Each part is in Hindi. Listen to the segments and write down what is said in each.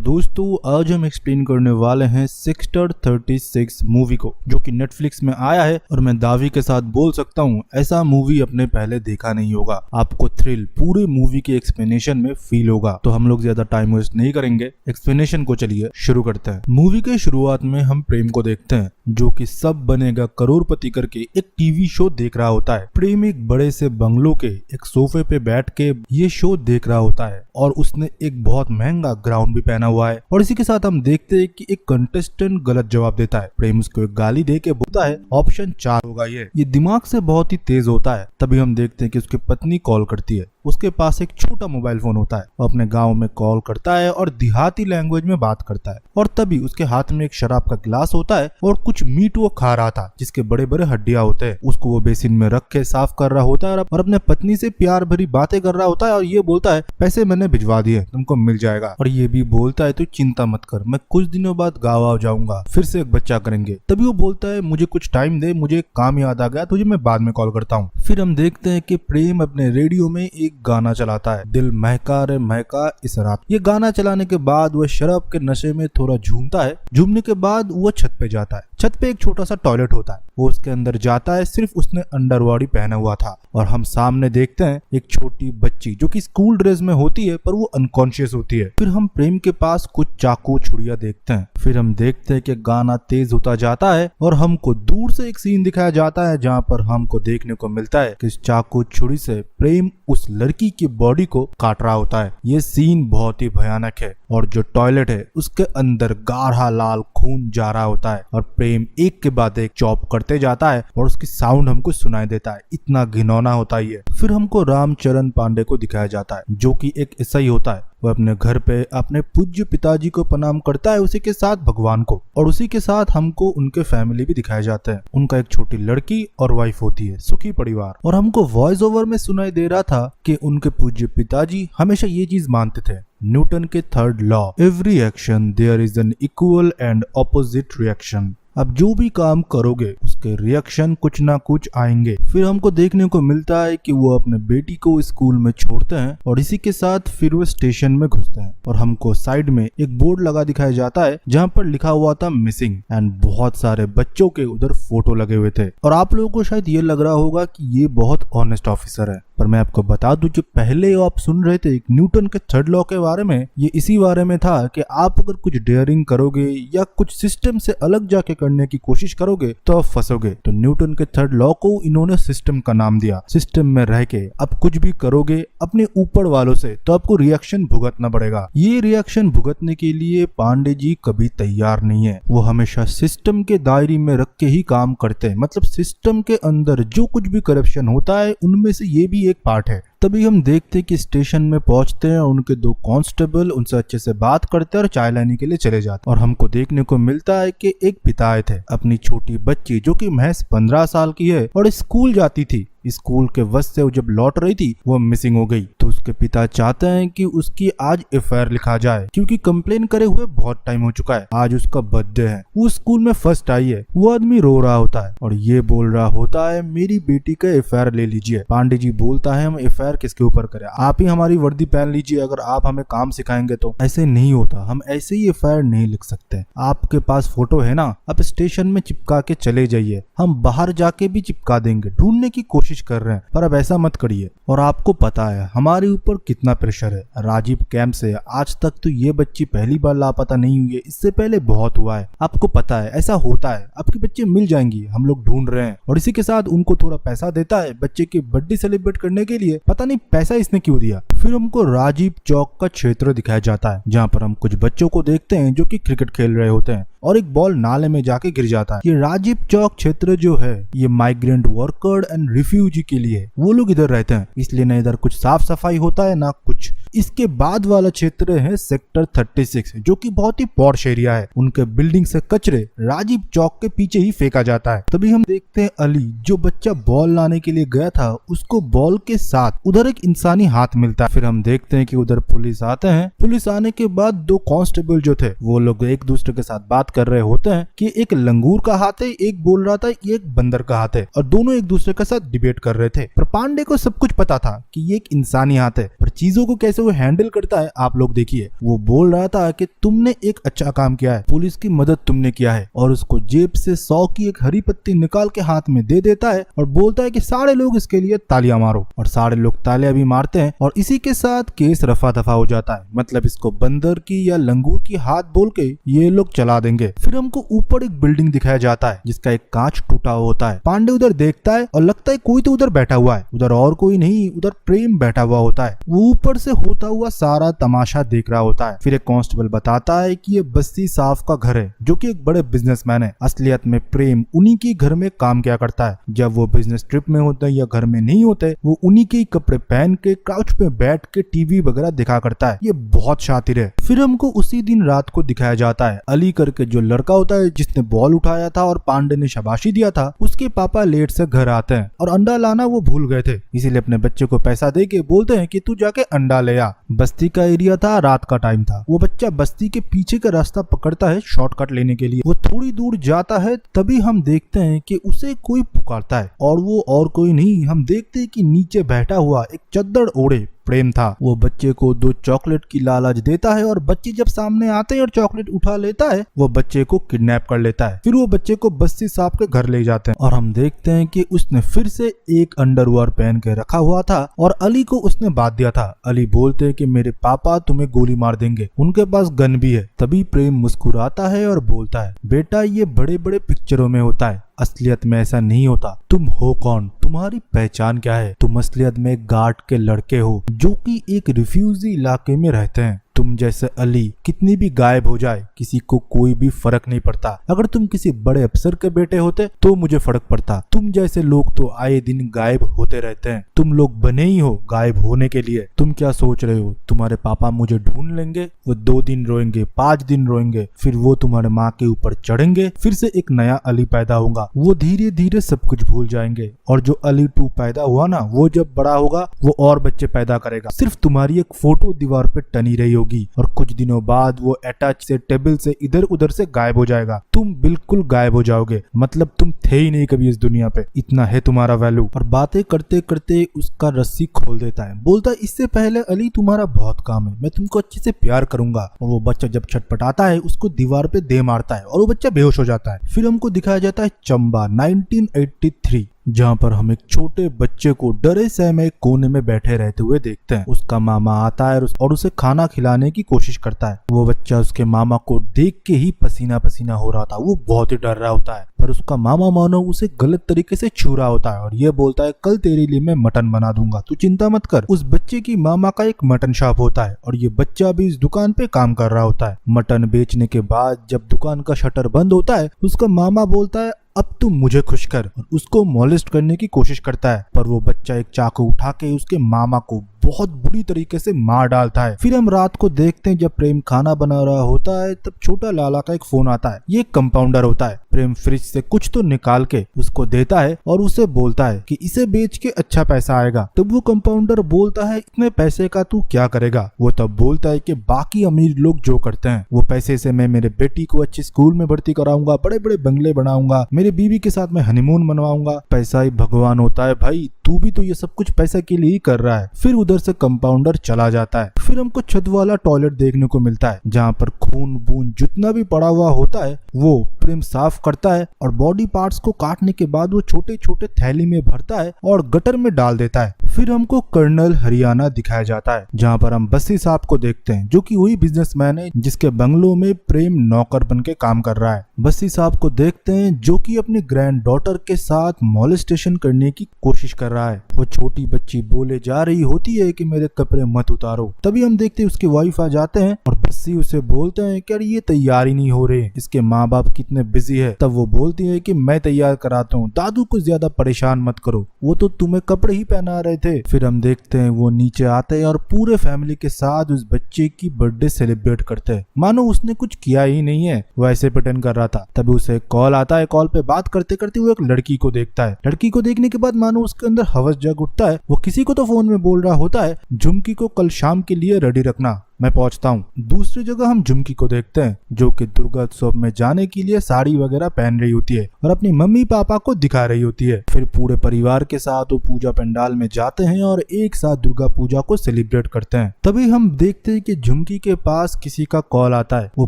दोस्तों आज हम एक्सप्लेन करने वाले हैं सेक्टर 36 मूवी को, जो कि नेटफ्लिक्स में आया है और मैं दावे के साथ बोल सकता हूँ ऐसा मूवी अपने पहले देखा नहीं होगा। आपको थ्रिल पूरे मूवी के एक्सप्लेनेशन में फील होगा। तो हम लोग ज्यादा टाइम वेस्ट नहीं करेंगे, एक्सप्लेनेशन को चलिए शुरू करते हैं। मूवी के शुरुआत में हम प्रेम को देखते हैं, जो कि सब बनेगा करोड़पति करके एक टीवी शो देख रहा होता है। प्रेम एक बड़े से बंगलो के एक सोफे पे बैठ के ये शो देख रहा होता है और उसने एक बहुत महंगा ग्राउंड भी पहना हुआ है। और इसी के साथ हम देखते हैं कि एक कंटेस्टेंट गलत जवाब देता है। प्रेम उसको एक गाली दे के बोलता है ऑप्शन 4 होगा ये दिमाग से बहुत ही तेज होता है। तभी हम देखते हैं कि उसकी पत्नी कॉल करती है। उसके पास एक छोटा मोबाइल फोन होता है, वो अपने गांव में कॉल करता है और देहाती लैंग्वेज में बात करता है। और तभी उसके हाथ में एक शराब का गिलास होता है और कुछ मीट वो खा रहा था जिसके बड़े बड़े हड्डियां होते हैं। उसको वो बेसिन में रख के साफ कर रहा होता है और अपने पत्नी से प्यार भरी बातें कर रहा होता है और ये बोलता है पैसे मैंने भिजवा दिए, तुमको मिल जाएगा। और ये भी बोलता है तो चिंता मत कर, मैं कुछ दिनों बाद गाँव आ जाऊंगा, फिर से एक बच्चा करेंगे। तभी वो बोलता है मुझे कुछ टाइम दे, मुझे एक काम याद आ गया, तुझे मैं बाद में कॉल करता हूँ। फिर हम देखते हैं कि प्रेम अपने रेडियो में एक गाना चलाता है, दिल महका रे महका इस रात। ये गाना चलाने के बाद वह शराब के नशे में थोड़ा झूमता है। झूमने के बाद वो छत पे जाता है। छत पे एक छोटा सा टॉयलेट होता है, वो उसके अंदर जाता है। सिर्फ उसने अंडरबॉडी पहना हुआ था और हम सामने देखते हैं एक छोटी बच्ची जो कि स्कूल ड्रेस में होती है पर वो अनकॉन्शियस होती है। फिर हम प्रेम के पास कुछ चाकू छुरियां देखते हैं। फिर हम देखते हैं कि गाना तेज होता जाता है और हमको दूर से एक सीन दिखाया जाता है जहाँ पर हमको देखने को मिलता है कि इस चाकू छुरी से प्रेम उस लड़की की बॉडी को काट रहा होता है। ये सीन बहुत ही भयानक है और जो टॉयलेट है उसके अंदर गाढ़ा लाल खून जा रहा होता है और प्रेम एक के बाद एक चॉप करते जाता है और उसकी साउंड हमको सुनाई देता है। इतना घिनौना होता है ये। फिर हमको रामचरण पांडे को दिखाया जाता है जो कि एक ईसाई होता है। वह अपने घर पे अपने पूज्य पिताजी को प्रणाम करता है, उसी के साथ भगवान को, और उसी के साथ हमको उनके फैमिली भी दिखाए जाते हैं। उनका एक छोटी लड़की और वाइफ होती है, सुखी परिवार। और हमको वॉइस ओवर में सुनाई दे रहा था कि उनके पूज्य पिताजी हमेशा ये चीज मानते थे, न्यूटन के third law, every action there is an equal and opposite reaction. अब जो भी काम करोगे उसके रिएक्शन कुछ ना कुछ आएंगे। फिर हमको देखने को मिलता है कि वो अपने बेटी को स्कूल में छोड़ते हैं और इसी के साथ फिर वो स्टेशन में घुसते हैं और हमको साइड में एक बोर्ड लगा दिखाया जाता है जहाँ पर लिखा हुआ था मिसिंग एंड बहुत सारे बच्चों के उधर फोटो लगे हुए थे। और आप लोगों को शायद ये लग रहा होगा कि ये बहुत ऑनेस्ट ऑफिसर है, पर मैं आपको बता दूं जो पहले आप सुन रहे थे न्यूटन के थर्ड लॉ के बारे में, ये इसी बारे में था कि आप अगर कुछ डेयरिंग करोगे या कुछ सिस्टम से अलग जाके करने की कोशिश करोगे तो आप फंसोगे। तो न्यूटन के थर्ड लॉ को इन्होंने सिस्टम का नाम दिया। सिस्टम में रह के आप कुछ भी करोगे अपने ऊपर वालों से तो आपको रिएक्शन भुगतना पड़ेगा। ये रिएक्शन भुगतने के लिए पांडे जी कभी तैयार नहीं है। वो हमेशा सिस्टम के दायरे में रख के ही काम करते हैं, मतलब सिस्टम के अंदर जो कुछ भी करप्शन होता है उनमें से ये भी एक पार्ट है। तभी हम देखते कि स्टेशन में पहुंचते हैं और उनके 2 कांस्टेबल उनसे अच्छे से बात करते हैं और चाय लाने के लिए चले जाते हैं। और हमको देखने को मिलता है कि एक पिता आए थे, अपनी छोटी बच्ची जो कि महज 15 साल की है और स्कूल जाती थी, स्कूल के बस से जब लौट रही थी वो मिसिंग हो गई। तो उसके पिता चाहते हैं कि उसकी आज एफआईआर लिखा जाए क्योंकि कंप्लेन करे हुए बहुत टाइम हो चुका है। आज उसका बर्थडे है, वो स्कूल में फर्स्ट आई है। वो आदमी रो रहा होता है और ये बोल रहा होता है मेरी बेटी का एफआईआर ले लीजिए। पांडे जी बोलता है हम एफआईआर किसके ऊपर करें, आप ही हमारी वर्दी पहन लीजिए, अगर आप हमें काम सिखाएंगे तो। ऐसे नहीं होता, हम ऐसे ही एफआईआर नहीं लिख सकते। आपके पास फोटो है ना, आप स्टेशन में चिपका के चले जाइए, हम बाहर जाके भी चिपका देंगे, ढूंढने की कोशिश कर रहे हैं, पर अब ऐसा मत करिए। और आपको पता है हमारे ऊपर कितना प्रेशर है। राजीव कैंप से आज तक तो ये बच्ची पहली बार लापता नहीं हुई है, इससे पहले बहुत हुआ है। आपको पता है ऐसा होता है, आपकी बच्चे मिल जाएंगी, हम लोग ढूंढ रहे हैं। और इसी के साथ उनको थोड़ा पैसा देता है बच्चे की बर्थडे सेलिब्रेट करने के लिए, पता नहीं पैसा इसने क्यों दिया। फिर हमको राजीव चौक का क्षेत्र दिखाया जाता है जहाँ पर हम कुछ बच्चों को देखते हैं जो कि क्रिकेट खेल रहे होते हैं और एक बॉल नाले में जाके गिर जाता है। ये राजीव चौक क्षेत्र जो है ये माइग्रेंट वर्कर एंड रिफ्यूजी के लिए, वो लोग इधर रहते हैं, इसलिए ना इधर कुछ साफ सफाई होता है ना कुछ। इसके बाद वाला क्षेत्र है सेक्टर 36 जो कि बहुत ही पॉश एरिया है। उनके बिल्डिंग से कचरे राजीव चौक के पीछे ही फेंका जाता है। तभी हम देखते हैं अली जो बच्चा बॉल लाने के लिए गया था, उसको बॉल के साथ उधर एक इंसानी हाथ मिलता है। फिर हम देखते हैं कि उधर पुलिस आते हैं। पुलिस आने के बाद 2 कांस्टेबल जो थे वो लोग एक दूसरे के साथ बात कर रहे होते हैं कि एक लंगूर का हाथ है, एक बोल रहा था ये एक बंदर का हाथ है, और दोनों एक दूसरे के साथ डिबेट कर रहे थे। पर पांडे को सब कुछ पता था कि ये एक इंसानी हाथ है, पर चीजों को कैसे वो हैंडल करता है आप लोग देखिए। वो बोल रहा था कि तुमने एक अच्छा काम किया है, पुलिस की मदद तुमने किया है, और उसको जेब से 100 की एक हरी पत्ती निकाल के हाथ में दे देता है और बोलता है कि सारे लोग इसके लिए तालियां मारो, और सारे लोग तालियां भी मारते हैं और इसी के साथ केस रफा दफा हो जाता है। मतलब इसको बंदर की या लंगूर की हाथ बोल के ये लोग चला देंगे। फिर हमको ऊपर एक बिल्डिंग दिखाया जाता है जिसका एक कांच टूटा हुआ होता है। पांडे उधर देखता है और लगता है कोई तो उधर बैठा हुआ है। उधर और कोई नहीं, उधर प्रेम बैठा हुआ होता है। वो ऊपर से होता हुआ सारा तमाशा देख रहा होता है। फिर एक कांस्टेबल बताता है कि ये बस्ती साफ का घर है जो कि एक बड़े बिजनेसमैन है। असलियत में प्रेम उन्हीं के घर में काम किया करता है। जब वो बिजनेस ट्रिप में होते हैं या घर में नहीं होते, वो उन्हीं के कपड़े पहन के काउच पे बैठ के टीवी वगैरह दिखा करता है। ये बहुत शातिर है। फिर हमको उसी दिन रात को दिखाया जाता है अली करके जो लड़का होता है जिसने बॉल उठाया था और पांडे ने शाबाशी दिया था, उसके पापा लेट से घर आते हैं और अंडा लाना वो भूल गए थे, इसीलिए अपने बच्चे को पैसा दे के बोलते हैं कि तू जाके अंडा ले आ। बस्ती का एरिया था, रात का टाइम था। वो बच्चा बस्ती के पीछे का रास्ता पकड़ता है शॉर्टकट लेने के लिए। वो थोड़ी दूर जाता है, तभी हम देखते हैं कि उसे कोई पुकारता है, और वो और कोई नहीं, हम देखते हैं कि नीचे बैठा हुआ एक चद्दर ओढ़े प्रेम था। वो बच्चे को 2 चॉकलेट की लालच देता है और बच्चे जब सामने आते हैं और चॉकलेट उठा लेता है, वो बच्चे को किडनैप कर लेता है। फिर वो बच्चे को बस्ती साहब के घर ले जाते हैं और हम देखते हैं कि उसने फिर से एक अंडरवेयर पहन के रखा हुआ था और अली को उसने बात दिया था। अली बोलते हैं कि मेरे पापा तुम्हें गोली मार देंगे, उनके पास गन भी है। तभी प्रेम मुस्कुराता है और बोलता है, बेटा ये बड़े बड़े पिक्चरों में होता है, असलियत में ऐसा नहीं होता। तुम हो कौन, तुम्हारी पहचान क्या है? तुम असलियत में गार्ड के लड़के हो जो कि एक रिफ्यूजी इलाके में रहते हैं। तुम जैसे अली कितनी भी गायब हो जाए किसी को कोई भी फर्क नहीं पड़ता। अगर तुम किसी बड़े अफसर के बेटे होते तो मुझे फर्क पड़ता। तुम जैसे लोग तो आए दिन गायब होते रहते हैं। तुम लोग बने ही हो गायब होने के लिए। तुम क्या सोच रहे हो तुम्हारे पापा मुझे ढूंढ लेंगे? वो 2 दिन रोएंगे, 5 दिन रोएंगे, फिर वो तुम्हारे माँ के ऊपर चढ़ेंगे, फिर से एक नया अली पैदा होगा। वो धीरे धीरे सब कुछ भूल जाएंगे और जो अली 2 पैदा हुआ ना, वो जब बड़ा होगा वो और बच्चे पैदा करेगा। सिर्फ तुम्हारी एक फोटो दीवार पे टनी रही होगी और कुछ दिनों बाद वो अटैच से टेबल से इधर उधर से गायब हो जाएगा। तुम बिल्कुल गायब हो जाओगे, मतलब तुम थे ही नहीं कभी इस दुनिया पे। इतना है तुम्हारा वैल्यू। और बातें करते करते उसका रस्सी खोल देता है। बोलता है, इससे पहले अली तुम्हारा बहुत काम है, मैं तुमको अच्छे से प्यार करूंगा। और वो बच्चा जब छटपटाता है उसको दीवार पे दे मारता है और वो बच्चा बेहोश हो जाता है। फिर हमको दिखाया जाता है चंबा 1983, जहाँ पर हम एक छोटे बच्चे को डरे सहमे कोने में बैठे रहते हुए देखते हैं। उसका मामा आता है और उसे खाना खिलाने की कोशिश करता है। वो बच्चा उसके मामा को देख के ही पसीना पसीना हो रहा था। वो बहुत ही डर रहा होता है, पर उसका मामा मानो उसे गलत तरीके से छू रहा होता है और ये बोलता है, कल तेरे लिए मैं मटन बना दूंगा, तू चिंता मत कर। उस बच्चे की मामा का एक मटन शॉप होता है और ये बच्चा भी इस दुकान पे काम कर रहा होता है। मटन बेचने के बाद जब दुकान का शटर बंद होता है, उसका मामा बोलता है, अब तुम मुझे खुश कर, और उसको मॉलेस्ट करने की कोशिश करता है। पर वो बच्चा एक चाकू उठा के उसके मामा को बहुत बुरी तरीके से मार डालता है। फिर हम रात को देखते हैं जब प्रेम खाना बना रहा होता है, तब छोटा लाला का एक फोन आता है। ये कंपाउंडर होता है। प्रेम फ्रिज से कुछ तो निकाल के उसको देता है और उसे बोलता है कि इसे बेच के अच्छा पैसा आएगा। तब वो कंपाउंडर बोलता है, इतने पैसे का तू क्या करेगा? वो तब बोलता है कि बाकी अमीर लोग जो करते हैं, वो पैसे से मैं मेरे बेटी को अच्छे स्कूल में भर्ती कराऊंगा, बड़े बड़े बंगले बनाऊंगा, मेरी बीवी के साथ मैं हनीमून मनवाऊंगा। पैसा ही भगवान होता है भाई, तू भी तो ये सब कुछ पैसा के लिए ही कर रहा है। फिर उधर से कंपाउंडर चला जाता है। फिर हमको छत वाला टॉयलेट देखने को मिलता है जहाँ पर खून बून जितना भी पड़ा हुआ होता है वो प्रेम साफ करता है और बॉडी पार्ट्स को काटने के बाद वो छोटे छोटे थैली में भरता है और गटर में डाल देता है। फिर हमको कर्नल हरियाणा दिखाया जाता है जहाँ पर हम बस्सी साहब को देखते हैं जो कि वही बिजनेसमैन है जिसके बंगलों में प्रेम नौकर बन के काम कर रहा है। बस्सी साहब को देखते हैं जो कि अपनी ग्रैंड डॉटर के साथ मॉलेस्टेशन करने की कोशिश कर रहा है। वो छोटी बच्ची बोले जा रही होती है कि मेरे कपड़े मत उतारो। तभी हम देखते हैं उसकी वाइफ आ जाते हैं और बस्सी उसे बोलते हैं कि ये तैयार ही नहीं हो रहे, इसके माँ बाप कितने बिजी है। तब वो बोलती है कि मैं तैयार कराता हूँ, दादू को ज्यादा परेशान मत करो, वो तो तुम्हें कपड़े ही पहना रहे थे। फिर हम देखते हैं वो नीचे आते हैं और पूरे फैमिली के साथ उस बच्चे की बर्थडे सेलिब्रेट करते हैं, मानो उसने कुछ किया ही नहीं है, वो ऐसे प्रिटेंड कर रहा था। तभी उसे कॉल आता है। कॉल पे बात करते करते वो एक लड़की को देखता है। लड़की को देखने के बाद मानो उसके अंदर हवस जग उठता है। वो किसी को तो फोन में बोल रहा होता है झुमकी को कल शाम के लिए रेडी रखना, मैं पहुंचता हूँ। दूसरी जगह हम झुमकी को देखते हैं जो कि दुर्गोत्सव में जाने के लिए साड़ी वगैरह पहन रही होती है और अपनी मम्मी पापा को दिखा रही होती है। फिर पूरे परिवार के साथ वो पूजा पंडाल में जाते हैं और एक साथ दुर्गा पूजा को सेलिब्रेट करते हैं। तभी हम देखते हैं कि झुमकी के पास किसी का कॉल आता है। वो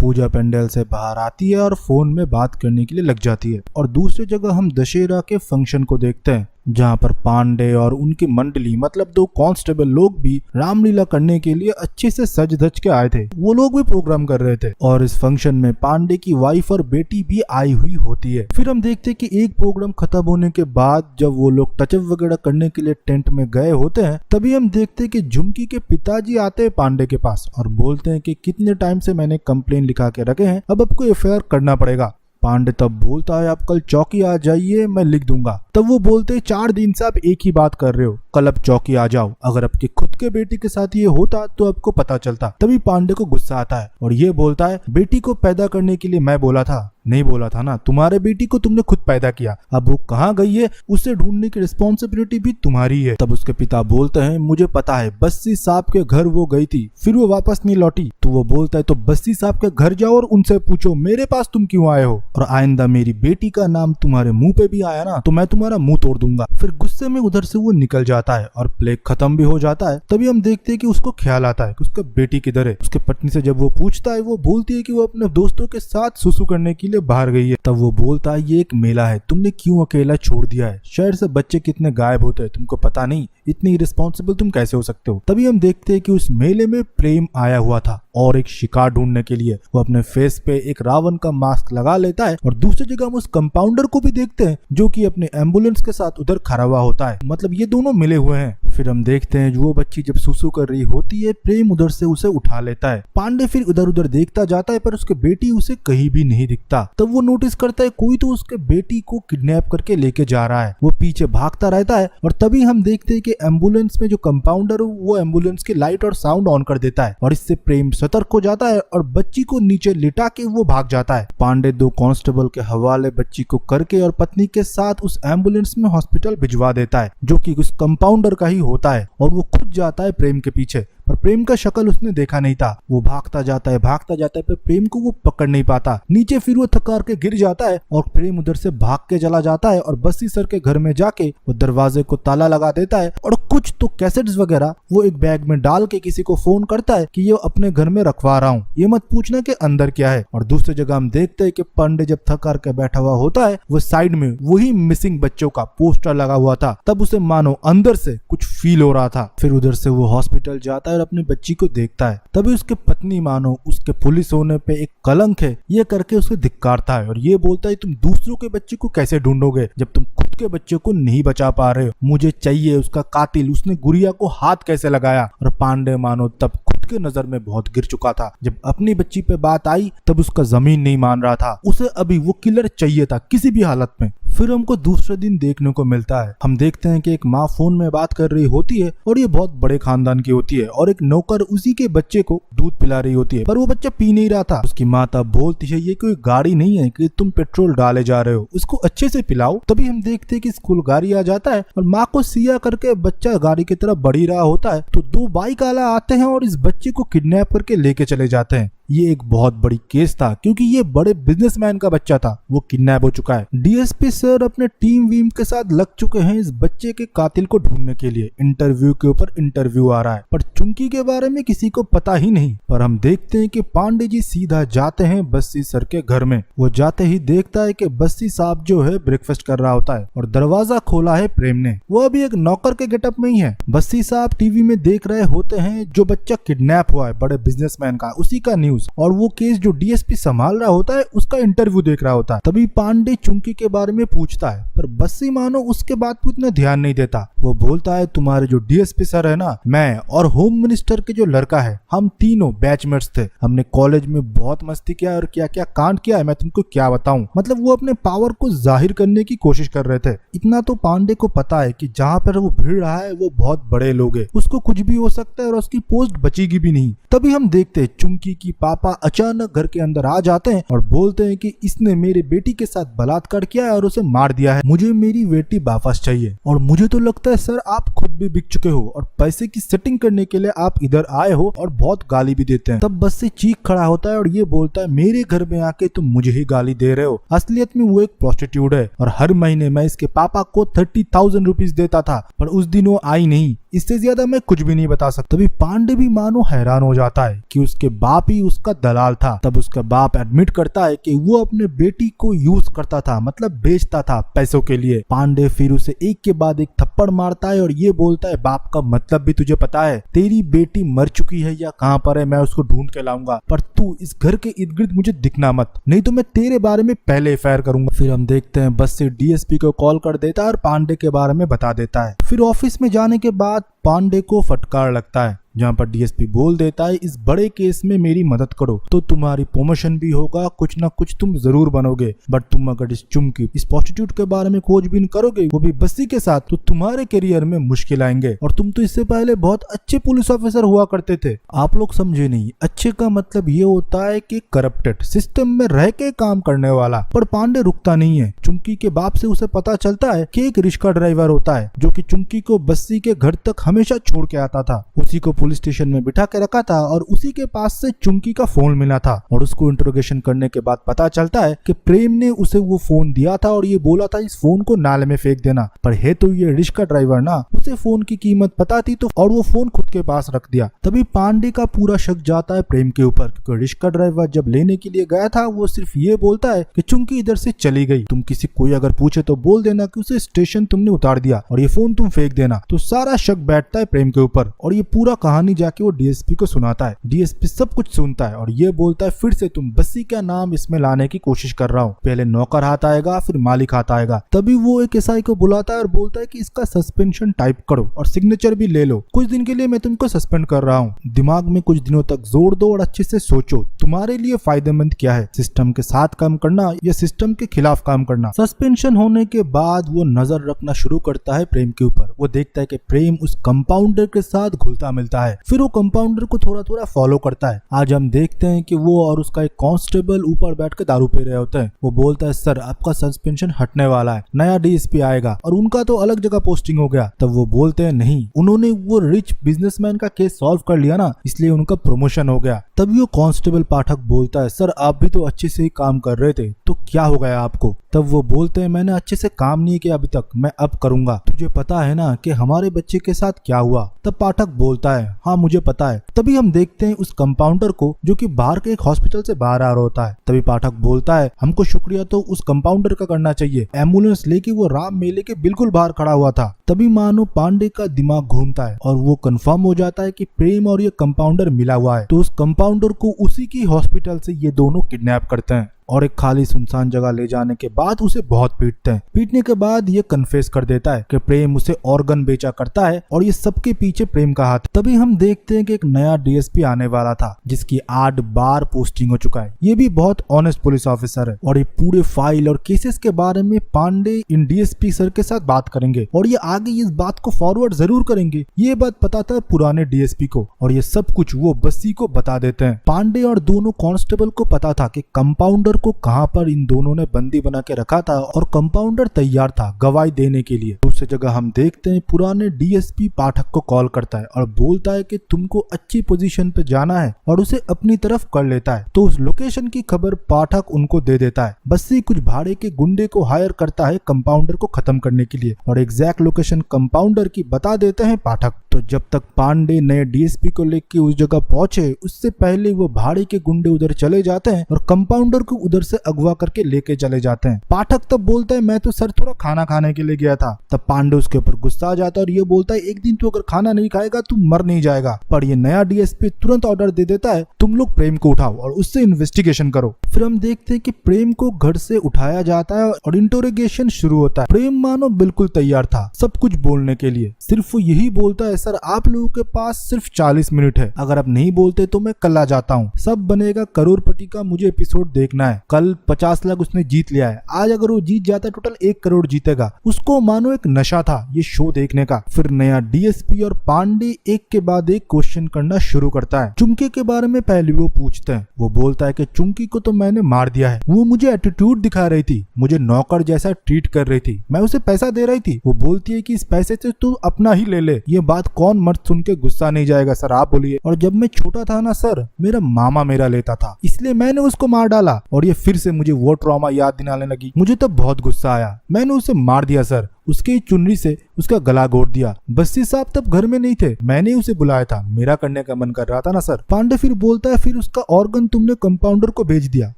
पूजा पंडाल से बाहर आती है और फोन में बात करने के लिए लग जाती है। और दूसरी जगह हम दशहरा के फंक्शन को देखते हैं जहाँ पर पांडे और उनकी मंडली मतलब 2 कांस्टेबल लोग भी रामलीला करने के लिए अच्छे से सज धज के आए थे। वो लोग भी प्रोग्राम कर रहे थे और इस फंक्शन में पांडे की वाइफ और बेटी भी आई हुई होती है। फिर हम देखते हैं कि एक प्रोग्राम खत्म होने के बाद जब वो लोग टचअप वगैरह करने के लिए टेंट में गए होते हैं तभी हम देखते हैं कि झुमकी के पिताजी आते हैं पांडे के पास और बोलते हैं कि कितने टाइम से मैंने कंप्लेन लिखा के रखे हैं, अब आपको एफआईआर करना पड़ेगा। पांडे तब बोलता है आप कल चौकी आ जाइए, मैं लिख दूंगा। तब वो बोलते हैं 4 दिन से आप एक ही बात कर रहे हो, कल आप चौकी आ जाओ। अगर आपके खुद के बेटी के साथ ये होता तो आपको पता चलता। तभी पांडे को गुस्सा आता है और ये बोलता है बेटी को पैदा करने के लिए मैं बोला था, नहीं बोला था ना, तुम्हारे बेटी को तुमने खुद पैदा किया, अब वो कहाँ गई है उसे ढूंढने की रिस्पॉन्सिबिलिटी भी तुम्हारी है। तब उसके पिता बोलते हैं मुझे पता है, बस्सी साहब के घर वो गई थी, फिर वो वापस नहीं लौटी। तो वो बोलता है तो बस्सी साहब के घर जाओ और उनसे पूछो मेरे पास तुम क्यों आए हो, और आइंदा मेरी बेटी का नाम तुम्हारे मुंह पे भी आया ना तो मैं तुम्हारा मुंह तोड़ दूंगा। फिर गुस्से में उधर से वो निकल जाता है और प्ले खत्म भी हो जाता है। तभी हम देखते हैं कि उसको ख्याल आता है कि उसका बेटी किधर है। उसके पत्नी से जब वो पूछता है वो बोलती है कि वो अपने दोस्तों के साथ सुसु करने के लिए बाहर गई है। तब वो बोलता है ये एक मेला है, तुमने क्यों अकेला छोड़ दिया है, शहर से बच्चे कितने गायब होते हैं तुमको पता नहीं, इतनी इरिस्पॉन्सिबल तुम कैसे हो सकते हो। तभी हम देखते हैं कि उस मेले में प्रेम आया हुआ था और एक शिकार ढूंढने के लिए वो अपने फेस पे एक रावण का मास्क लगा लेता है। और दूसरी जगह हम उस कंपाउंडर को भी देखते हैं जो कि अपने एम्बुलेंस के साथ उधर खड़ा हुआ होता है, मतलब ये दोनों मिले हुए हैं। फिर हम देखते हैं वो बच्ची जब सुसु कर रही होती है प्रेम उधर से उसे उठा लेता है। पांडे फिर उधर उधर देखता जाता है पर उसके बेटी उसे कहीं भी नहीं दिखता। तब वो नोटिस करता है कोई तो उसके बेटी को किडनैप करके लेके जा रहा है। वो पीछे भागता रहता है और तभी हम देखते हैं कि एम्बुलेंस में जो कंपाउंडर वो एम्बुलेंस की लाइट और साउंड ऑन कर देता है और इससे प्रेम सतर्क हो जाता है और बच्ची को नीचे लिटा के वो भाग जाता है। पांडे 2 कांस्टेबल के हवाले बच्ची को करके और पत्नी के साथ उस एम्बुलेंस में हॉस्पिटल भिजवा देता है जो कि उस कंपाउंडर का ही होता है। और वो खुद जाता है प्रेम के पीछे पर प्रेम का शक्ल उसने देखा नहीं था। वो भागता जाता है पर प्रेम को वो पकड़ नहीं पाता। नीचे फिर वो थकार के गिर जाता है और प्रेम उधर से भाग के चला जाता है और बस्सी सर के घर में जाके वो दरवाजे को ताला लगा देता है और कुछ तो कैसेट्स वगैरह वो एक बैग में डाल के किसी को फोन करता है कि ये अपने घर में रखवा रहा हूँ, ये मत पूछना कि अंदर क्या है। और दूसरी जगह हम देखते हैं कि पांडे जब थकार के बैठा हुआ होता है वो साइड में वही मिसिंग बच्चों का पोस्टर लगा हुआ था। तब उसे मानो अंदर से कुछ फील हो रहा था। फिर उधर से वो हॉस्पिटल जाता है और अपनी बच्ची को देखता है। तभी उसके पत्नी मानो उसके पुलिस होने पे एक कलंक है ये करके उसे धिक्कारता है और ये बोलता है तुम दूसरों के बच्चे को कैसे ढूंढोगे जब तुम खुद के बच्चे को नहीं बचा पा रहे हो, मुझे चाहिए उसका कातिल, उसने गुड़िया को हाथ कैसे लगाया। और पांडे मानो तब खुद के नजर में बहुत गिर चुका था। जब अपनी बच्ची पे बात आई तब उसका जमीन नहीं मान रहा था, उसे अभी वो किलर चाहिए था किसी भी हालत में। फिर हमको दूसरे दिन देखने को मिलता है, हम देखते हैं कि एक माँ फोन में बात कर रही होती है और ये बहुत बड़े खानदान की होती है और एक नौकर उसी के बच्चे को दूध पिला रही होती है पर वो बच्चा पी नहीं रहा था। उसकी माँ तब बोलती है ये कोई गाड़ी नहीं है कि तुम पेट्रोल डाले जा रहे हो, इसको अच्छे से पिलाओ। तभी हम देखते हैं कि स्कूल गाड़ी आ जाता है और माँ को सिया करके बच्चा गाड़ी की तरफ बढ़ी रहा होता है तो 2 बाइक वाला आते हैं और इस बच्चे को किडनैप करके लेके चले जाते हैं। ये एक बहुत बड़ी केस था क्योंकि ये बड़े बिजनेसमैन का बच्चा था, वो किडनैप हो चुका है। डीएसपी सर अपने टीम वीम के साथ लग चुके हैं इस बच्चे के कातिल को ढूंढने के लिए। इंटरव्यू के ऊपर इंटरव्यू आ रहा है पर चुंकी के बारे में किसी को पता ही नहीं। पर हम देखते हैं कि पांडे जी सीधा जाते हैं बस्सी सर के घर में। वो जाते ही देखता है कि बस्सी साहब जो है ब्रेकफास्ट कर रहा होता है और दरवाजा खोला है प्रेम ने। वो अभी एक नौकर के गेटअप में ही है। बस्सी साहब टीवी में देख रहे होते हैं जो बच्चा किडनैप हुआ है बड़े बिजनेसमैन का, उसी का न्यूज, और वो केस जो डीएसपी संभाल रहा होता है उसका इंटरव्यू देख रहा होता है। तभी पांडे चुंकी के बारे में पूछता है पर बस्सी मानो उसके बात को इतना ध्यान नहीं देता। वो बोलता है तुम्हारे जो डीएसपी सर है ना, मैं और होम मिनिस्टर के जो लड़का है, हम तीनों बैचमेट्स थे, हमने कॉलेज में बहुत मस्ती किया और क्या क्या कांड किया है मैं तुमको क्या बताऊं। मतलब वो अपने पावर को जाहिर करने की कोशिश कर रहे थे। इतना तो पांडे को पता है कि जहाँ पर वो भिड़ रहा है वो बहुत बड़े लोग हैं, उसको कुछ भी हो सकता है और उसकी पोस्ट बचेगी भी नहीं। तभी हम देखते हैं चुंकी की पापा अचानक घर के अंदर आ जाते हैं और बोलते हैं कि इसने मेरे बेटी के साथ बलात्कार किया है और उसे मार दिया है, मुझे मुझे मेरी बेटी वापस चाहिए। और मुझे तो लगता है सर आप खुद भी बिक चुके हो और पैसे की सेटिंग करने के लिए आप इधर आए हो और बहुत गाली भी देते हैं। तब बस से चीख खड़ा होता है और ये बोलता है मेरे घर में आके तुम मुझे ही गाली दे रहे हो, असलियत में वो एक प्रोस्टिट्यूट है और हर महीने मैं इसके पापा को 30,000 रुपीज देता था, पर उस दिन वो आई नहीं, इससे ज्यादा मैं कुछ भी नहीं बता सकता। तभी पांडे भी मानो हैरान हो जाता है कि उसके बाप ही उसका दलाल था। तब उसका बाप एडमिट करता है कि वो अपने बेटी को यूज करता था, मतलब बेचता था पैसों के लिए। पांडे फिर उसे एक के बाद एक थप्पड़ मारता है और ये बोलता है बाप का मतलब भी तुझे पता है, तेरी बेटी मर चुकी है या कहाँ पर है, मैं उसको ढूंढ के लाऊंगा, पर तू इस घर के इर्द गिर्द मुझे दिखना मत, नहीं तो मैं तेरे बारे में पहले एफआईआर करूंगा। फिर हम देखते हैं बस से डीएसपी को कॉल कर देता है और पांडे के बारे में बता देता है। फिर ऑफिस में जाने के बाद पांडे को फटकार लगता है, जहाँ पर डीएसपी बोल देता है इस बड़े केस में मेरी मदद करो तो तुम्हारी प्रमोशन भी होगा, कुछ ना कुछ तुम जरूर बनोगे, बट तुम अगर इस चुमकी इस प्रोस्टिट्यूट के बारे में खोजबीन करोगे वो भी बस्सी के साथ, तो तुम्हारे करियर में मुश्किल आएंगे। और तुम तो इससे पहले बहुत अच्छे पुलिस ऑफिसर हुआ करते थे। आप लोग समझे नहीं, अच्छे का मतलब ये होता है कि करप्टेड सिस्टम में रह के काम करने वाला। पर पांडे रुकता नहीं है। चुमकी के बाप से उसे पता चलता है कि एक रिक्शा ड्राइवर होता है जो कि चुमकी को बस्सी के घर तक हमेशा छोड़ के आता था, उसी को पुलिस स्टेशन में बिठा के रखा था और उसी के पास से चुमकी का फोन मिला था। और उसको इंट्रोगेशन करने के बाद पता चलता है कि प्रेम ने उसे वो फोन दिया था और ये बोला था इस फोन को नाले में फेंक देना, पर है तो ये रिक्शा ड्राइवर ना, उसे फोन की कीमत पता थी तो और वो फोन खुद के पास रख दिया। तभी पांडे का पूरा शक जाता है प्रेम के ऊपर, क्योंकि रिक्शा ड्राइवर जब लेने के लिए गया था वो सिर्फ ये बोलता है कि चुमकी इधर से चली गई, तुम किसी कोई अगर पूछे तो बोल देना कि उसे स्टेशन तुमने उतार दिया और ये फोन तुम फेंक देना। तो सारा शक बैठता है प्रेम के ऊपर और ये पूरा कहानी जाके वो डीएसपी को सुनाता है। डीएसपी सब कुछ सुनता है और ये बोलता है फिर से तुम बस्सी का नाम इसमें लाने की कोशिश कर रहा हूँ, पहले नौकर हाथ आएगा फिर मालिक हाथ आएगा। तभी वो एक एसआई को बुलाता है और बोलता है कि इसका सस्पेंशन टाइप करो और सिग्नेचर भी ले लो, कुछ दिन के लिए मैं तुमको सस्पेंड कर रहा हूँ, दिमाग में कुछ दिनों तक जोर दो और अच्छे से सोचो तुम्हारे लिए फायदेमंद क्या है, सिस्टम के साथ काम करना या सिस्टम के खिलाफ काम करना। सस्पेंशन होने के बाद वो नजर रखना शुरू करता है प्रेम के ऊपर। वो देखता है कि प्रेम उस कंपाउंडर के साथ घुलता मिलता है, फिर वो कंपाउंडर को थोड़ा थोड़ा फॉलो करता है। आज हम देखते हैं कि वो और उसका एक कांस्टेबल ऊपर बैठ के दारू पी रहे होते हैं। वो बोलता है सर आपका सस्पेंशन हटने वाला है, नया डीएसपी आएगा और उनका तो अलग जगह पोस्टिंग हो गया। तब वो बोलते हैं नहीं, उन्होंने वो रिच बिजनेसमैन का केस सॉल्व कर लिया ना, इसलिए उनका प्रमोशन हो गया। तभी वो कांस्टेबल पाठक बोलता है सर आप भी तो अच्छे से ही काम कर रहे थे, तो क्या हो गया आपको। तब वो बोलते हैं मैंने अच्छे से काम नहीं किया अभी तक, मैं अब करूंगा, तुझे पता है ना कि हमारे बच्चे के साथ क्या हुआ। तब पाठक बोलता है हाँ मुझे पता है। तभी हम देखते हैं उस कंपाउंडर को जो कि बाहर के एक हॉस्पिटल से बाहर आ रहा होता है। तभी पाठक बोलता है हमको शुक्रिया तो उस कंपाउंडर का करना चाहिए, एम्बुलेंस लेके वो राम मेले के बिल्कुल बाहर खड़ा हुआ था। तभी मानो पांडे का दिमाग घूमता है और वो कंफर्म हो जाता है कि प्रेम और ये कंपाउंडर मिला हुआ है, तो उस कंपाउंडर को उसी की हॉस्पिटल से ये दोनों किडनैप करते हैं और एक खाली सुनसान जगह ले जाने के बाद उसे बहुत पीटते हैं। पीटने के बाद ये कन्फेस कर देता है कि प्रेम उसे ऑर्गन बेचा करता है और ये सबके पीछे प्रेम का हाथ। तभी हम देखते हैं कि एक नया डीएसपी आने वाला था जिसकी 8 बार पोस्टिंग हो चुका है। ये भी बहुत ऑनेस्ट पुलिस ऑफिसर है और ये पूरे फाइल और केसेस के बारे में पांडे इन डीएसपी सर के साथ बात करेंगे और ये आगे इस बात को फॉरवर्ड जरूर करेंगे। ये बात पता था पुराने डीएसपी को और ये सब कुछ वो बस्सी को बता देते हैं। पांडे और दोनों कांस्टेबल को पता था कि कंपाउंडर को कहां पर इन दोनों ने बंदी बना के रखा था और कंपाउंडर तैयार था गवाही देने के लिए। दूसरी जगह हम देखते हैं पुराने डीएसपी पाठक को कॉल करता है और बोलता है कि तुमको अच्छी पोजीशन पे जाना है और उसे अपनी तरफ कर लेता है। तो उस लोकेशन की खबर पाठक उनको दे देता है। बस्सी कुछ भाड़े के गुंडे को हायर करता है कंपाउंडर को खत्म करने के लिए और एग्जैक्ट लोकेशन कंपाउंडर की बता देते हैं पाठक। तो जब तक पांडे नए डीएसपी को लेके उस जगह पहुंचे उससे पहले वो भाड़े के गुंडे उधर चले जाते हैं और कंपाउंडर को उधर से अगवा करके लेके चले जाते हैं। पाठक तब बोलता है मैं तो सर थोड़ा खाना खाने के लिए गया था। तब पांडे उसके ऊपर गुस्सा आ जाता है और ये बोलता है एक दिन तू अगर खाना नहीं खाएगा तू मर नहीं जाएगा। पर ये नया डीएसपी तुरंत ऑर्डर दे देता है तुम लोग प्रेम को उठाओ और उससे इन्वेस्टिगेशन करो। फिर हम देखते हैं कि प्रेम को घर से उठाया जाता है और इंटरोगेशन शुरू होता है। प्रेम मानो बिल्कुल तैयार था सब कुछ बोलने के लिए, सिर्फ वो यही बोलता है सर आप लोगों के पास सिर्फ 40 मिनट है, अगर आप नहीं बोलते तो मैं कल आ जाता हूँ, सब बनेगा करोड़पति का मुझे एपिसोड देखना है। कल 50 लाख उसने जीत लिया है, आज अगर वो जीत जाता है टोटल 1 करोड़ जीतेगा। उसको मानो एक नशा था ये शो देखने का। फिर नया डीएसपी और पांडे एक के बाद एक क्वेश्चन करना शुरू करता है। चुमके के बारे में पहले वो पूछते हैं। वो बोलता है कि चुमकी को तो मैंने मार दिया है, वो मुझे एटीट्यूड दिखा रही थी, मुझे नौकर जैसा ट्रीट कर रही थी, मैं उसे पैसा दे रही थी। वो बोलती है कि इस पैसे से तू अपना ही ले ले। ये बात कौन मर्द सुन के गुस्सा नहीं जाएगा सर, आप बोलिए। और जब मैं छोटा था ना सर, मेरा मामा मेरा लेता था, इसलिए मैंने उसको मार डाला। और ये फिर से मुझे वो ट्रॉमा याद दिलाने लगी। मुझे तब बहुत गुस्सा आया, मैंने उसे मार दिया सर। उसके चुनरी से उसका गला घोट दिया। बस्सी साहब तब घर में नहीं थे, मैंने उसे बुलाया था, मेरा करने का मन कर रहा था ना सर। पांडे फिर बोलता है फिर उसका ऑर्गन तुमने कंपाउंडर को बेच दिया।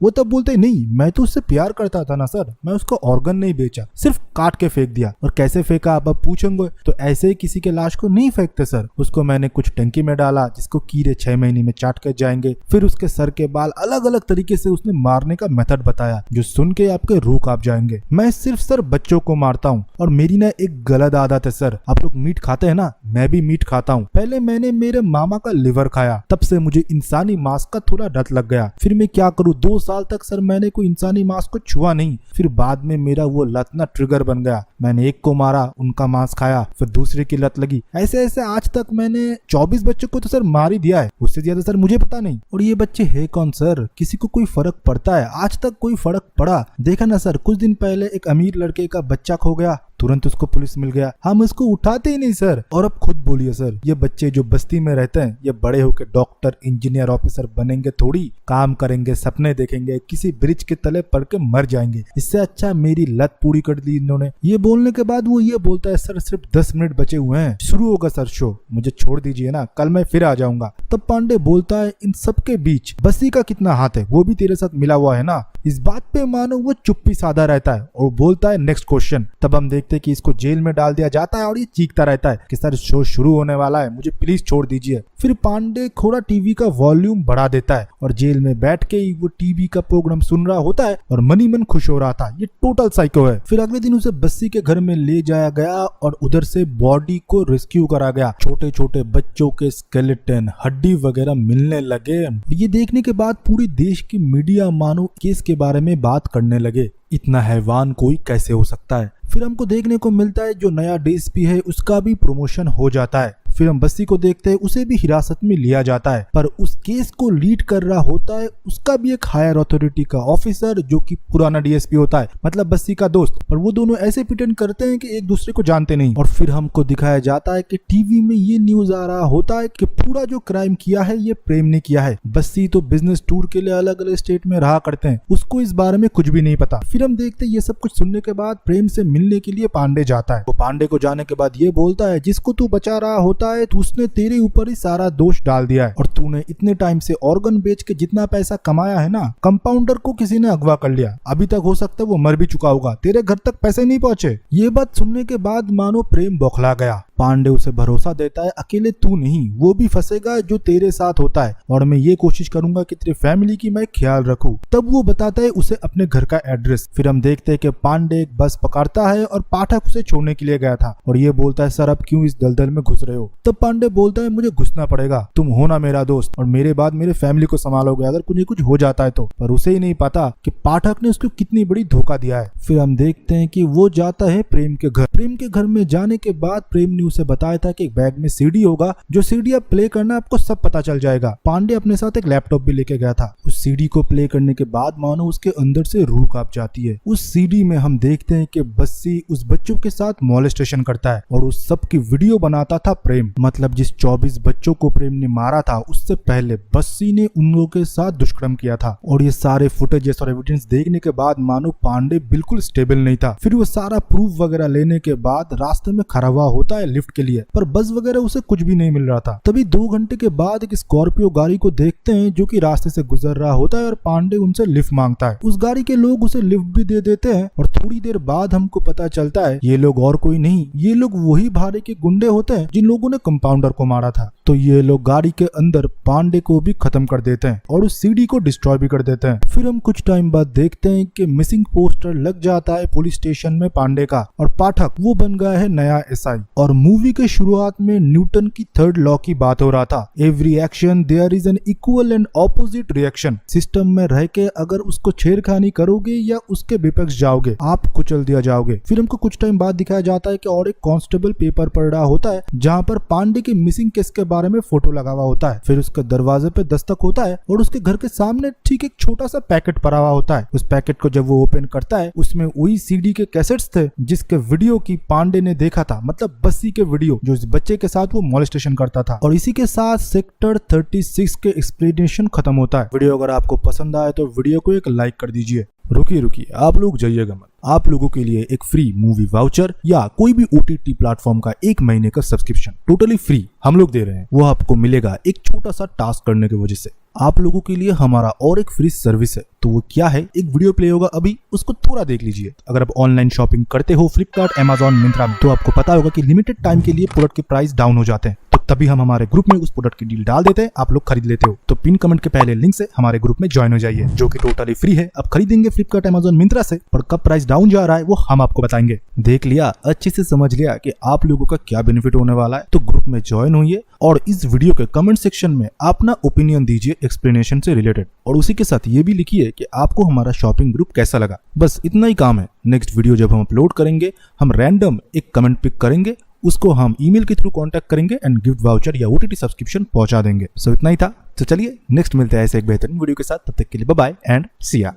वो तब बोलते नहीं, मैं तो उससे प्यार करता था ना सर, मैं उसका ऑर्गन नहीं बेचा, सिर्फ काट के फेंक दिया। और कैसे फेंका आप अब पूछेंगे तो ऐसे ही किसी के लाश को नहीं फेंकते सर, उसको मैंने कुछ टंकी में डाला जिसको कीड़े 6 महीने में चाट कर जाएंगे। फिर उसके सर के बाल अलग अलग तरीके से उसने मारने का मेथड बताया जो सुन के आपके रूह कांप जाएंगे। मैं सिर्फ सर बच्चों को मारता हूँ और मेरी ना एक गलत आदत है सर। आप लोग मीट खाते हैं ना, मैं भी मीट खाता हूँ। पहले मैंने मेरे मामा का लिवर खाया, तब से मुझे इंसानी मांस का थोड़ा रट लग गया। फिर मैं क्या करूँ, 2 साल तक सर मैंने कोई इंसानी मांस को छुआ नहीं। फिर बाद में मेरा वो लत ना ट्रिगर बन गया, मैंने एक को मारा, उनका मांस खाया, फिर दूसरे की लत लगी। ऐसे ऐसे आज तक मैंने 24 बच्चों को तो सर मार ही दिया है, उससे ज्यादा सर मुझे पता नहीं। और ये बच्चे है कौन सर, किसी को कोई फर्क पड़ता है? आज तक कोई फर्क पड़ा? देखा ना सर, कुछ दिन पहले एक अमीर लड़के का बच्चा खो गया, तुरंत उसको पुलिस मिल गया, हम उसको उठाते ही नहीं सर। और अब खुद बोलिए सर, ये बच्चे जो बस्ती में रहते हैं ये बड़े होकर डॉक्टर इंजीनियर ऑफिसर बनेंगे थोड़ी, काम करेंगे, सपने देखेंगे, किसी ब्रिज के तले पड़ के मर जाएंगे। इससे अच्छा मेरी लत पूरी कर दी इन्होंने। ये बोलने के बाद वो ये बोलता है सर सिर्फ 10 मिनट बचे हुए हैं, शुरू होगा सर शो, मुझे छोड़ दीजिए ना, कल मैं फिर आ जाऊंगा। तब पांडे बोलता है इन सबके बीच बस्ती का कितना हाथ है, वो भी तेरे साथ मिला हुआ है ना। इस बात पे मानो वो चुप्पी साधा रहता है और बोलता है नेक्स्ट क्वेश्चन। तब हम देखते हैं कि इसको जेल में डाल दिया जाता है और ये चीखता रहता है कि सर शो शुरू होने वाला है, मुझे प्लीज छोड़ दीजिए। फिर पांडे थोड़ा टीवी का वॉल्यूम बढ़ा देता है और जेल में बैठ के ही वो टीवी का प्रोग्राम सुन रहा होता है और मनी मन खुश हो रहा था। ये टोटल साइको है। फिर अगले दिन उसे बस्सी के घर में ले जाया गया और उधर से बॉडी को रेस्क्यू करा गया। छोटे छोटे बच्चों के स्केलेटन, हड्डी वगैरह मिलने लगे। ये देखने के बाद पूरे देश की मीडिया मानो केस के बारे में बात करने लगे, इतना हैवान कोई कैसे हो सकता है। फिर हमको देखने को मिलता है जो नया डीएसपी है उसका भी प्रमोशन हो जाता है। फिर हम बस्सी को देखते हैं, उसे भी हिरासत में लिया जाता है, पर उस केस को लीड कर रहा होता है उसका भी एक हायर अथॉरिटी का ऑफिसर जो कि पुराना डीएसपी होता है, मतलब बस्सी का दोस्त। पर वो दोनों ऐसे प्रिटेंड करते हैं कि एक दूसरे को जानते नहीं। और फिर हमको दिखाया जाता है कि टीवी में ये न्यूज आ रहा होता है कि पूरा जो क्राइम किया है ये प्रेम ने किया है। बस्सी तो बिजनेस टूर के लिए अलग अलग स्टेट में रहा करते हैं, उसको इस बारे में कुछ भी नहीं पता। फिर हम देखते हैं ये सब कुछ सुनने के बाद प्रेम से मिलने के लिए पांडे जाता है। वो पांडे को जाने के बाद ये बोलता है जिसको तू बचा रहा होता है तो उसने तेरे ऊपर ही सारा दोष डाल दिया है और तूने इतने टाइम से ऑर्गन बेच के जितना पैसा कमाया है ना, कंपाउंडर को किसी ने अगवा कर लिया, अभी तक हो सकता है वो मर भी चुका होगा, तेरे घर तक पैसे नहीं पहुंचे। ये बात सुनने के बाद मानो प्रेम बौखला गया। पांडे उसे भरोसा देता है अकेले तू नहीं, वो भी फंसेगा जो तेरे साथ होता है और मैं ये कोशिश करूंगा कि तेरी फैमिली की मैं ख्याल रखूं। तब वो बताता है उसे अपने घर का एड्रेस। फिर हम देखते हैं कि पांडे एक बस पकड़ता है और पाठक उसे छोड़ने के लिए गया था और ये बोलता है सर अब क्यों इस दलदल में घुस रहे हो। तब पांडे बोलता है मुझे घुसना पड़ेगा, तुम हो ना मेरा दोस्त और मेरे बाद मेरे फैमिली को संभालोगे अगर कुछ हो जाता है तो। पर उसे ही नहीं पता कि पाठक ने उसको कितनी बड़ी धोखा दिया है। फिर हम देखते हैं कि वो जाता है प्रेम के घर। प्रेम के घर में जाने के बाद प्रेम ने उसे बताया था कि एक बैग में सीडी होगा, जो सीडी आप प्ले करना आपको सब पता चल जाएगा। पांडे अपने साथ एक लैपटॉप भी लेके गया था। उस सीडी को प्ले करने के बाद मानो उसके अंदर से रूह कांप जाती है। उस सीडी में हम देखते हैं कि बस्सी उस बच्चों के साथ मॉलेस्टेशन करता है और उस सब की वीडियो बनाता था प्रेम। मतलब जिस 24 बच्चों को प्रेम ने मारा था उससे पहले बस्सी ने उन लोगों के साथ दुष्कर्म किया था। और ये सारे फुटेजेस और एविडेंस देखने के बाद मानो पांडे बिल्कुल स्टेबल नहीं था। फिर वो सारा प्रूफ वगैरह लेने के बाद रास्ते में खड़ा हुआ होता है लिफ्ट के लिए, पर बस वगैरह उसे कुछ भी नहीं मिल रहा था। तभी 2 घंटे के बाद एक स्कॉर्पियो गाड़ी को देखते हैं जो कि रास्ते से गुजर रहा होता है और पांडे उनसे लिफ्ट मांगता है। उस गाड़ी के लोग उसे लिफ्ट भी दे देते हैं और थोड़ी देर बाद हमको पता चलता है ये लोग और कोई नहीं, ये लोग वही भाड़े के गुंडे होते हैं जिन लोगों ने कंपाउंडर को मारा था। तो ये लोग गाड़ी के अंदर पांडे को भी खत्म कर देते हैं और उस सीडी को डिस्ट्रॉय भी कर देते हैं। फिर हम कुछ टाइम बाद देखते हैं कि मिसिंग पोस्टर लग जाता है पुलिस स्टेशन में पांडे का और पाठक वो बन गया है नया एसआई और मूवी के शुरुआत में न्यूटन की थर्ड लॉ की बात हो रहा था, every action there is an equal and opposite reaction. System में रह के अगर उसको छेड़खानी करोगे या उसके विपक्ष जाओगे आप कुचल दिया जाओगे। फिर हमको कुछ टाइम बाद दिखाया जाता है कि और एक कांस्टेबल पेपर पढ़ रहा होता है जहाँ पर पांडे के मिसिंग केस के बारे में फोटो लगा हुआ होता है। फिर उसके दरवाजे पे दस्तक होता है और उसके घर के सामने ठीक एक छोटा सा पैकेट पड़ा हुआ होता है। उस पैकेट को जब वो ओपन करता है उसमें वही सीडी के कैसेट्स थे जिसके वीडियो की पांडे ने देखा था, मतलब बस्सी के वीडियो जो इस बच्चे के साथ वो मॉलेस्टेशन करता था। और इसी के साथ सेक्टर 36 के एक्सप्लेनेशन खत्म होता है। वीडियो अगर आपको पसंद आए तो वीडियो को एक लाइक कर दीजिए। रुकिए आप लोग जाइएगा मत, आप लोगों के लिए एक फ्री मूवी वाउचर या कोई भी OTT प्लेटफॉर्म का 1 महीने का सब्सक्रिप्शन टोटली फ्री हम लोग दे रहे हैं। वो आपको मिलेगा एक छोटा सा टास्क करने की वजह से। आप लोगों के लिए हमारा और एक फ्री सर्विस है, तो वो क्या है, एक वीडियो प्ले होगा अभी, उसको थोड़ा देख लीजिए। अगर आप ऑनलाइन शॉपिंग करते हो फ्लिपकार्ट, अमेजॉन, मिंत्रा में, तो आपको पता होगा कि लिमिटेड टाइम के लिए प्रोडक्ट के प्राइस डाउन हो जाते हैं, तो तभी हम हमारे ग्रुप में उस प्रोडक्ट की डील डाल देते हैं, आप लोग खरीद लेते हो। तो पिन कमेंट के पहले लिंक से हमारे ग्रुप में ज्वाइन हो जाइए, जो कि टोटली फ्री है। अब खरीदेंगे फ्लिपकार्ट, अमेजॉन, मिंत्रा से, पर कब प्राइस डाउन जा रहा है वो हम आपको बताएंगे। देख लिया, अच्छे से समझ लिया कि आप लोगों का क्या बेनिफिट होने वाला है, तो ग्रुप में ज्वाइन होइए और इस वीडियो के कमेंट सेक्शन में अपना ओपिनियन दीजिए एक्सप्लेनेशन से रिलेटेड, और उसी के साथ ये भी लिखिए कि आपको हमारा शॉपिंग ग्रुप कैसा लगा। बस इतना ही काम है। नेक्स्ट वीडियो जब हम अपलोड करेंगे हम रैंडम एक कमेंट पिक करेंगे, उसको हम ईमेल के थ्रू कांटेक्ट करेंगे एंड गिफ्ट वाउचर या OTT सब्सक्रिप्शन पहुंचा देंगे। सो इतना ही था। तो चलिए नेक्स्ट मिलते हैं ऐसे एक बेहतरीन वीडियो के साथ, तब तक के लिए बाय बाय एंड सी या।